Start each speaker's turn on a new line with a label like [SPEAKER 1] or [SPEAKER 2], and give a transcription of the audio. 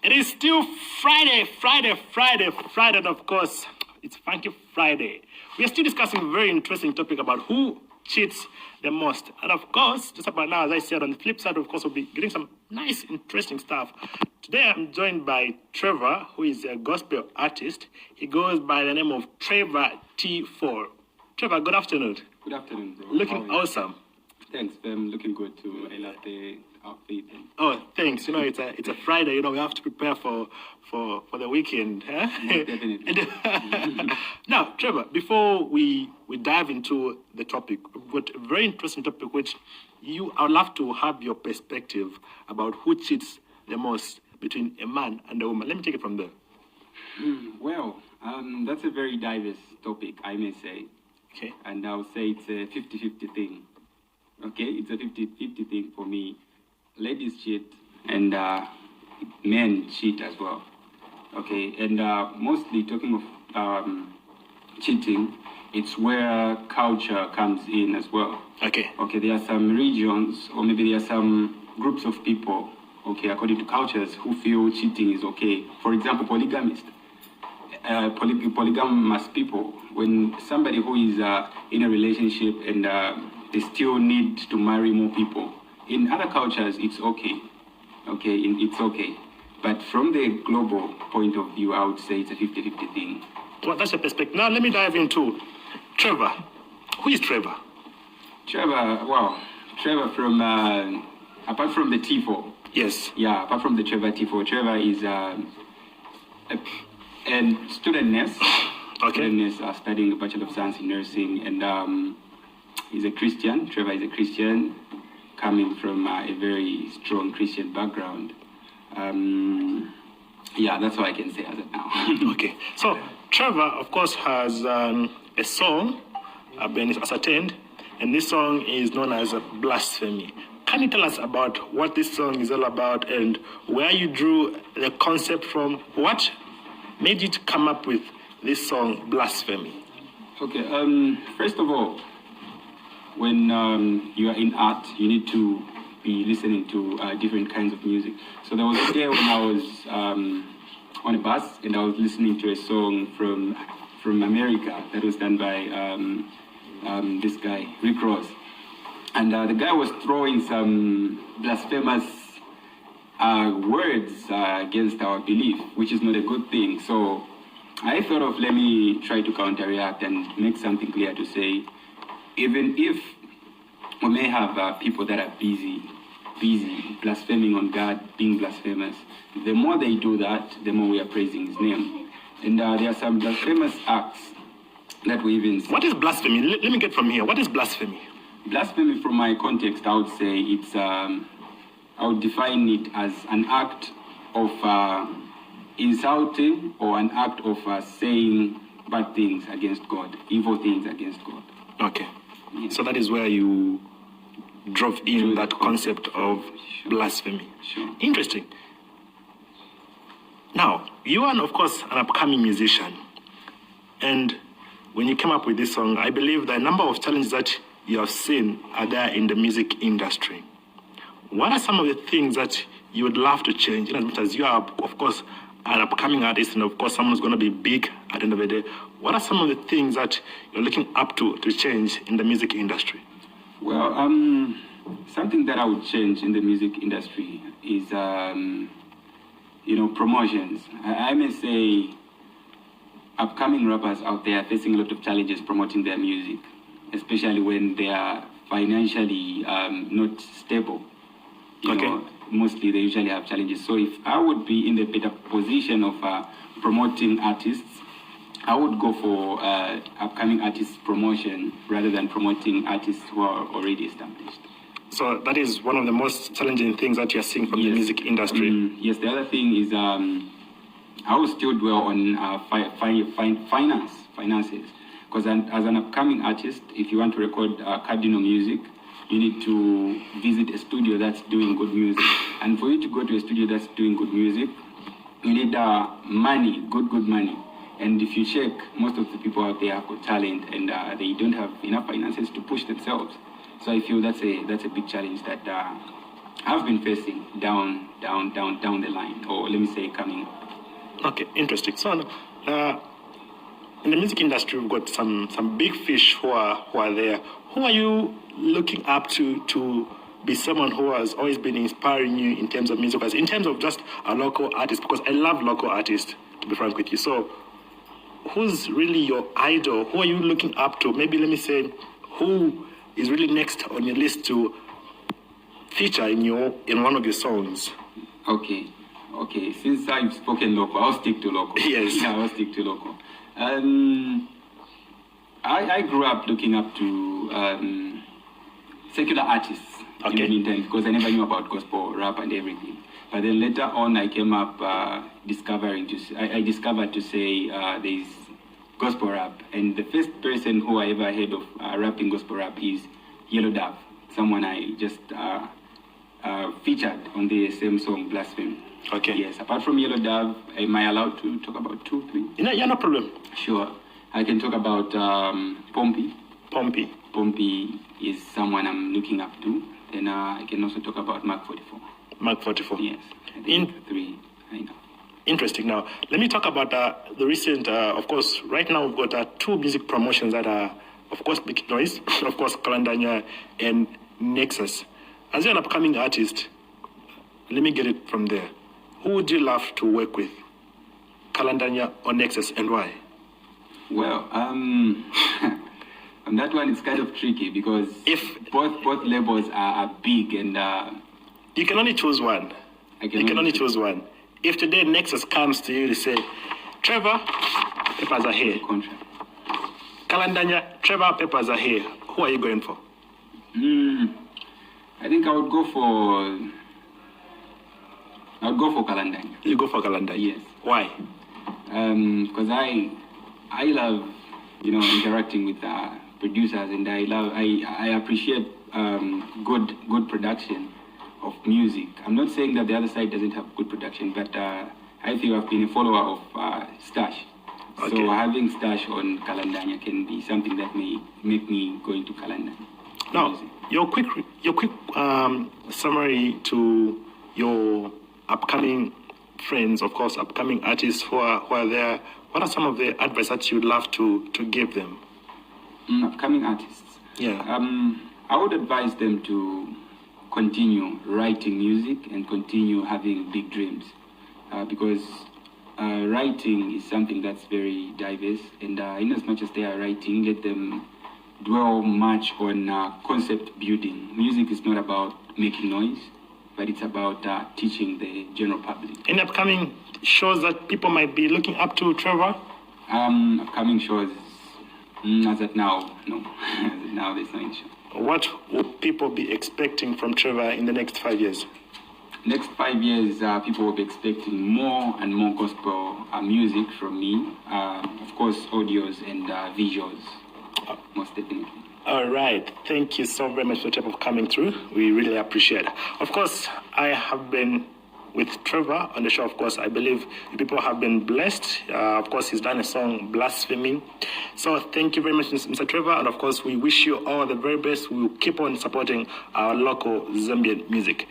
[SPEAKER 1] It is still Friday, and of course, it's Funky Friday. We are still discussing a very interesting topic about who cheats the most. And of course, just about now, as I said, on the flip side, of course, we'll be getting some nice, interesting stuff. Today, I'm joined by Trevor, who is a gospel artist. He goes by the name of Trevor TEE4. Trevor, good afternoon.
[SPEAKER 2] Good afternoon, bro.
[SPEAKER 1] Looking awesome.
[SPEAKER 2] Thanks, I'm looking good too. I love the outfit.
[SPEAKER 1] Oh, thanks. You know, it's a Friday. You know, we have to prepare for the weekend. Huh?
[SPEAKER 2] Yes, definitely.
[SPEAKER 1] Now, Trevor, before we dive into the topic, but a very interesting topic, which I would love to have your perspective about who cheats the most between a man and a woman. Let me take it from there.
[SPEAKER 2] Well, that's a very diverse topic, I may say.
[SPEAKER 1] Okay.
[SPEAKER 2] And I'll say it's a 50-50 thing. Okay, it's a 50-50 thing for me. Ladies cheat and men cheat as well. Okay, and mostly talking of cheating, it's where culture comes in as well.
[SPEAKER 1] Okay.
[SPEAKER 2] Okay, there are some regions, or maybe there are some groups of people, okay, according to cultures, who feel cheating is okay. For example, polygamist. Polygamous people, when somebody who is in a relationship and they still need to marry more people, in other cultures it's okay, it's okay. But from the global point of view, I would say it's a 50-50 thing.
[SPEAKER 1] Well, that's your perspective. Now let me dive into Trevor. Who is Trevor?
[SPEAKER 2] Trevor from, apart from the TEE4.
[SPEAKER 1] Yes.
[SPEAKER 2] Yeah, apart from the Trevor TEE4, Trevor is a student nurse.
[SPEAKER 1] Okay.
[SPEAKER 2] Student nurse studying a Bachelor of Science in Nursing, and he's a Christian. Trevor is a Christian, coming from a very strong Christian background. Yeah, that's what I can say as of now.
[SPEAKER 1] Okay. So Trevor, of course, has a song been ascertained, and this song is known as Blasphemy. Can you tell us about what this song is all about and where you drew the concept from? What made you to come up with this song, Blasphemy?
[SPEAKER 2] Okay, first of all, when you are in art, you need to be listening to different kinds of music. So there was a day when I was on a bus and I was listening to a song from America that was done by this guy, Rick Ross. And the guy was throwing some blasphemous words against our belief, which is not a good thing. So I thought of, let me try to counteract and make something clear to say, even if we may have people that are busy blaspheming on God, being blasphemous, the more they do that, the more we are praising his name. And there are some blasphemous acts that we even see.
[SPEAKER 1] What is blasphemy? Let me get from here. What is blasphemy?
[SPEAKER 2] Blasphemy, from my context, I would say it's, I would define it as an act of insulting or an act of saying bad things against God, evil things against God.
[SPEAKER 1] Okay.
[SPEAKER 2] Yeah.
[SPEAKER 1] So that is where you drove in that concept of blasphemy.
[SPEAKER 2] Sure.
[SPEAKER 1] Interesting. Now, you are, of course, an upcoming musician. And when you came up with this song, I believe the number of challenges that you have seen are there in the music industry. What are some of the things that you would love to change, in as much as you are, of course, an upcoming artist, and of course, someone's going to be big at the end of the day? What are some of the things that you're looking up to change in the music industry?
[SPEAKER 2] Well, something that I would change in the music industry is, promotions. I may say upcoming rappers out there are facing a lot of challenges promoting their music, especially when they are financially not stable. You know, mostly they usually have challenges. So if I would be in the better position of promoting artists, I would go for upcoming artists promotion rather than promoting artists who are already established.
[SPEAKER 1] So that is one of the most challenging things that you're seeing from the music industry.
[SPEAKER 2] Yes, the other thing is I will still dwell on finances. Because as an upcoming artist, if you want to record cardinal music, you need to visit a studio that's doing good music. And for you to go to a studio that's doing good music, you need money, good money. And if you check, most of the people out there have got talent and they don't have enough finances to push themselves. So I feel that's a big challenge that I've been facing down the line, or let me say coming up.
[SPEAKER 1] Okay, interesting. So, in the music industry, we've got some big fish who are there. Who are you looking up to be someone who has always been inspiring you in terms of music, as in terms of just a local artist? Because I love local artists, to be frank with you. So, who's really your idol? Who are you looking up to? Maybe let me say, who is really next on your list to feature in one of your songs?
[SPEAKER 2] Okay. Since I've spoken local, I'll stick to local.
[SPEAKER 1] Yes.
[SPEAKER 2] Yeah, I'll stick to local. I grew up looking up to secular artists in the meantime, because I never knew about gospel rap and everything. But then later on, I came up I discovered to say there's gospel rap, and the first person who I ever heard of rapping gospel rap is Yellow Dove, someone I just featured on the same song, Blasphemy.
[SPEAKER 1] Okay.
[SPEAKER 2] Yes. Apart from Yellow Dove, am I allowed to talk about 2, 3?
[SPEAKER 1] Yeah, no problem.
[SPEAKER 2] Sure. I can talk about Pompey. Pompey is someone I'm looking up to. Then I can also talk about Mark 44.
[SPEAKER 1] Mark 44.
[SPEAKER 2] Yes. I think 3, I know.
[SPEAKER 1] Interesting. Now, let me talk about the recent, of course, right now we've got 2 music promotions that are, of course, making noise. Of course, Kalandanya and Nexus. As an upcoming artist, let me get it from there. Who would you love to work with? Kalandanya or Nexus, and why?
[SPEAKER 2] Well, on that one, it's kind of tricky because if both labels are big and
[SPEAKER 1] you can only choose one. You can only choose one. If today Nexus comes to you to say, Trevor, papers are here.
[SPEAKER 2] Contract.
[SPEAKER 1] Kalandanya, Trevor, papers are here. Who are you going for?
[SPEAKER 2] I think I would go for Kalandanya.
[SPEAKER 1] You go for Kalandanya?
[SPEAKER 2] Yes.
[SPEAKER 1] Why?
[SPEAKER 2] Because I love, interacting with producers, and I appreciate good production of music. I'm not saying that the other side doesn't have good production, but I think I've been a follower of Stash. Okay. So having Stash on Kalandanya can be something that may make me go into Kalandanya.
[SPEAKER 1] Now, your quick summary to your upcoming friends, of course, upcoming artists who are there. What are some of the advice that you'd love to give them?
[SPEAKER 2] Upcoming artists.
[SPEAKER 1] Yeah.
[SPEAKER 2] I would advise them to continue writing music and continue having big dreams, because writing is something that's very diverse, and in as much as they are writing, let them dwell much on concept building. Music is not about making noise, but it's about teaching the general public. Any
[SPEAKER 1] upcoming shows that people might be looking up to, Trevor?
[SPEAKER 2] Upcoming shows, as of now, no. As of now, there's no any show.
[SPEAKER 1] What would people be expecting from Trevor in the next 5 years?
[SPEAKER 2] Next 5 years, people will be expecting more and more gospel music from me. Of course, audios and visuals, most definitely.
[SPEAKER 1] All right. Thank you so very much for Trevor coming through. We really appreciate it. Of course, I have been with Trevor on the show. Of course, I believe you people have been blessed. Of course, he's done a song, Blasphemy. So thank you very much, Mr. Trevor. And of course, we wish you all the very best. We will keep on supporting our local Zambian music.